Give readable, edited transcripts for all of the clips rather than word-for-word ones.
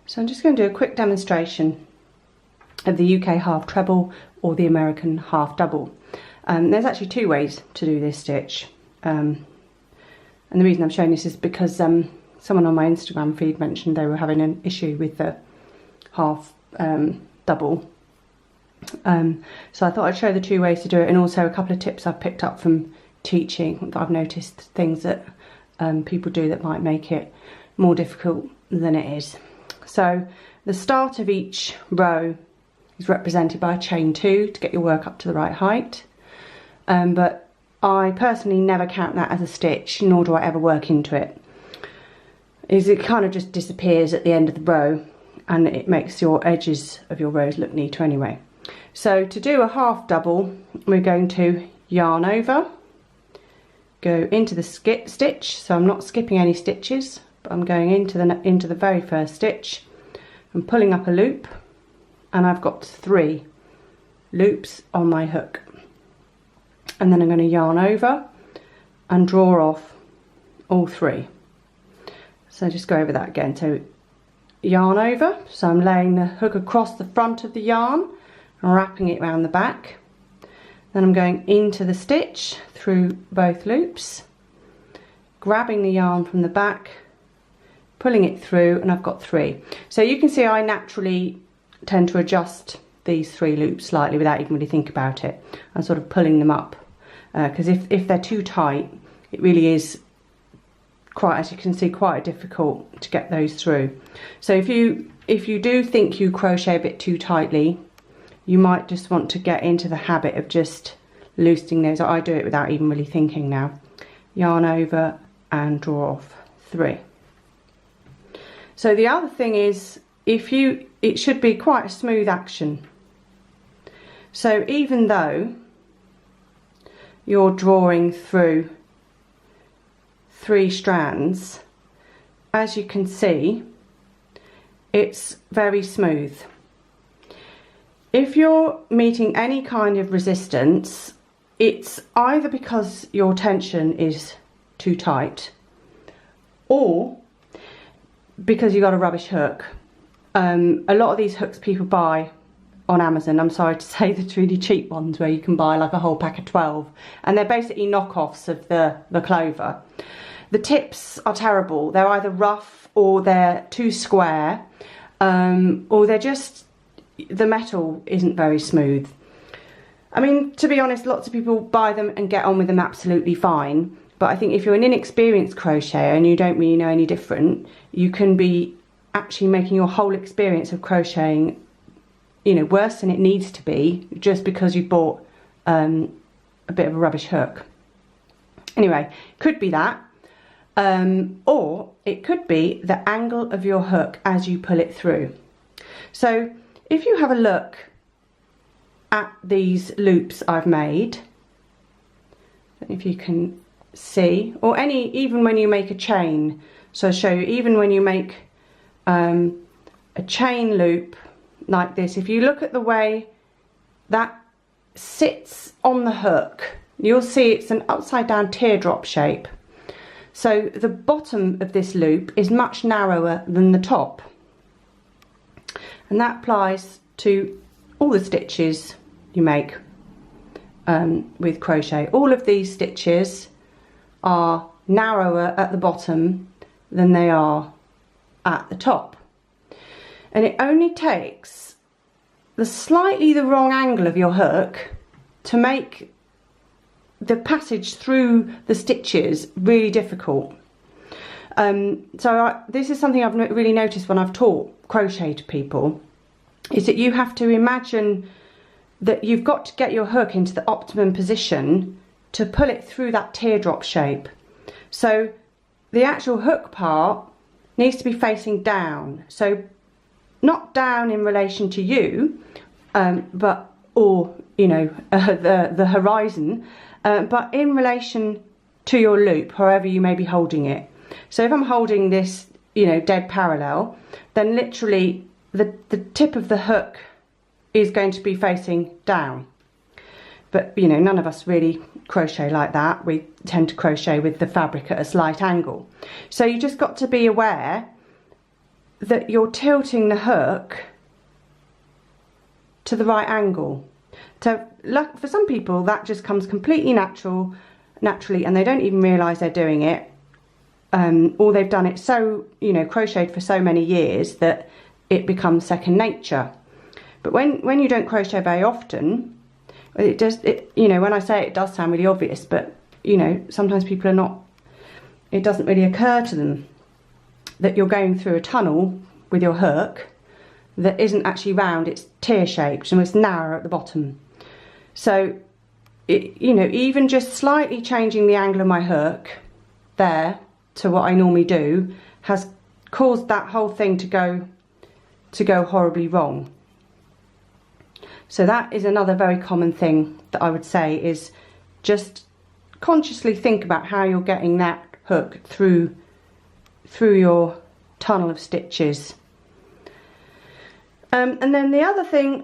So I'm just going to do a quick demonstration of the UK half treble or the American half double. There's actually two ways to do this stitch, and the reason I'm showing this is because someone on my Instagram feed mentioned they were having an issue with the half double. So I thought I'd show the two ways to do it, and also a couple of tips I've picked up from teaching that I've noticed, things that people do that might make it more difficult than it is. So the start of each row is represented by a chain 2 to get your work up to the right height, but I personally never count that as a stitch, nor do I ever work into it. It kind of just disappears at the end of the row, and it makes your edges of your rows look neater anyway. So to do a half double, we're going to yarn over, go into the skip stitch, so I'm not skipping any stitches, but I'm going into the very first stitch and pulling up a loop, and I've got 3 loops on my hook, and then I'm going to yarn over and draw off all 3. So just go over that again. So yarn over, so I'm laying the hook across the front of the yarn and wrapping it around the back. Then I'm going into the stitch through both loops, grabbing the yarn from the back, pulling it through, and I've got 3. So you can see I naturally tend to adjust these 3 loops slightly without even really think about it. I'm sort of pulling them up because if they're too tight, it really is quite, as you can see, quite difficult to get those through. So if you do think you crochet a bit too tightly, you might just want to get into the habit of just loosening those. I do it without even really thinking now. Yarn over and draw off 3. So the other thing is, it should be quite a smooth action. So even though you're drawing through 3 strands, as you can see, it's very smooth. If you're meeting any kind of resistance, it's either because your tension is too tight or because you got a rubbish hook. A lot of these hooks people buy on Amazon, I'm sorry to say, the really cheap ones where you can buy like a whole pack of 12, and they're basically knockoffs of the clover. The tips are terrible. They're either rough or they're too square, or they're just, the metal isn't very smooth. I mean, to be honest, lots of people buy them and get on with them absolutely fine, but I think if you're an inexperienced crocheter and you don't really know any different, you can be actually making your whole experience of crocheting, you know, worse than it needs to be just because you bought a bit of a rubbish hook. Anyway, could be that, or it could be the angle of your hook as you pull it through. So if you have a look at these loops I've made, if you can see, or even when you make a chain, so I'll show you, even when you make a chain loop like this, if you look at the way that sits on the hook, you'll see it's an upside down teardrop shape. So the bottom of this loop is much narrower than the top, and that applies to all the stitches you make with crochet. All of these stitches are narrower at the bottom than they are at the top, and it only takes slightly the wrong angle of your hook to make the passage through the stitches really difficult. This is something I've really noticed when I've taught crochet to people, is that you have to imagine that you've got to get your hook into the optimum position to pull it through that teardrop shape. So the actual hook part needs to be facing down, so not down in relation to you, the horizon, but in relation to your loop, however you may be holding it. So if I'm holding this, dead parallel, then literally the tip of the hook is going to be facing down. But none of us really crochet like that. We tend to crochet with the fabric at a slight angle. So you just got to be aware that you're tilting the hook to the right angle. So for some people that just comes completely naturally, and they don't even realise they're doing it, or they've done it so, you know, crocheted for so many years that it becomes second nature. But when you don't crochet very often, you know, when I say it, it does sound really obvious, but you know, sometimes people are not, it doesn't really occur to them that you're going through a tunnel with your hook that isn't actually round, it's tear-shaped and it's narrow at the bottom. So, you know, even just slightly changing the angle of my hook there to what I normally do has caused that whole thing to go horribly wrong. So that is another very common thing that I would say, is just consciously think about how you're getting that hook through your tunnel of stitches. And then the other thing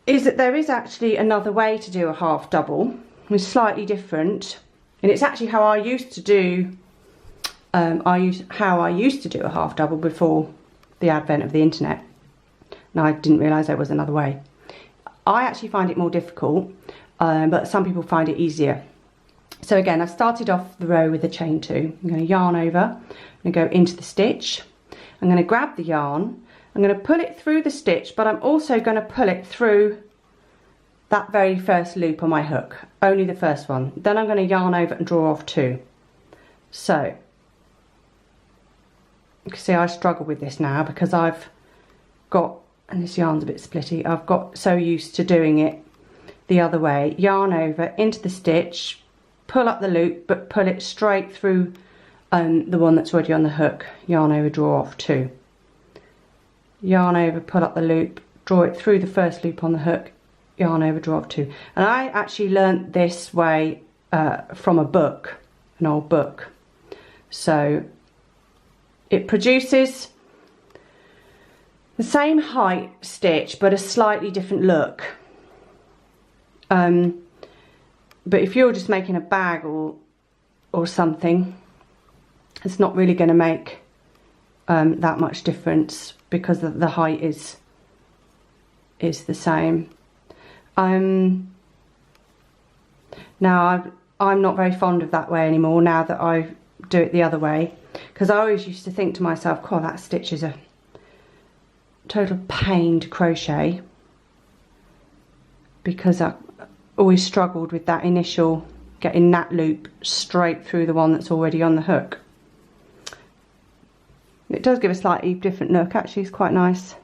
is that there is actually another way to do a half double. It's slightly different, and it's actually how I used to do a half double before the advent of the internet. Now, I didn't realise there was another way. I actually find it more difficult, but some people find it easier. So again, I've started off the row with a chain 2. I'm going to yarn over, I'm going to go into the stitch, I'm going to grab the yarn, I'm going to pull it through the stitch, but I'm also going to pull it through that very first loop on my hook, only the first one. Then I'm going to yarn over and draw off 2. So you can see I struggle with this now because I've got, and this yarn's a bit splitty, I've got so used to doing it the other way. Yarn over into the stitch, pull up the loop, but pull it straight through the one that's already on the hook. Yarn over, draw off 2. Yarn over, pull up the loop, draw it through the first loop on the hook, yarn over, draw off 2. And I actually learnt this way from a book, an old book. So it produces the same height stitch but a slightly different look. But if you're just making a bag or something, it's not really going to make that much difference because the height is the same. Now I'm not very fond of that way anymore, now that I do it the other way, because I always used to think to myself, God, that stitch is a total pain to crochet, because I always struggled with that initial getting that loop straight through the one that's already on the hook. It does give a slightly different look, actually. It's quite nice.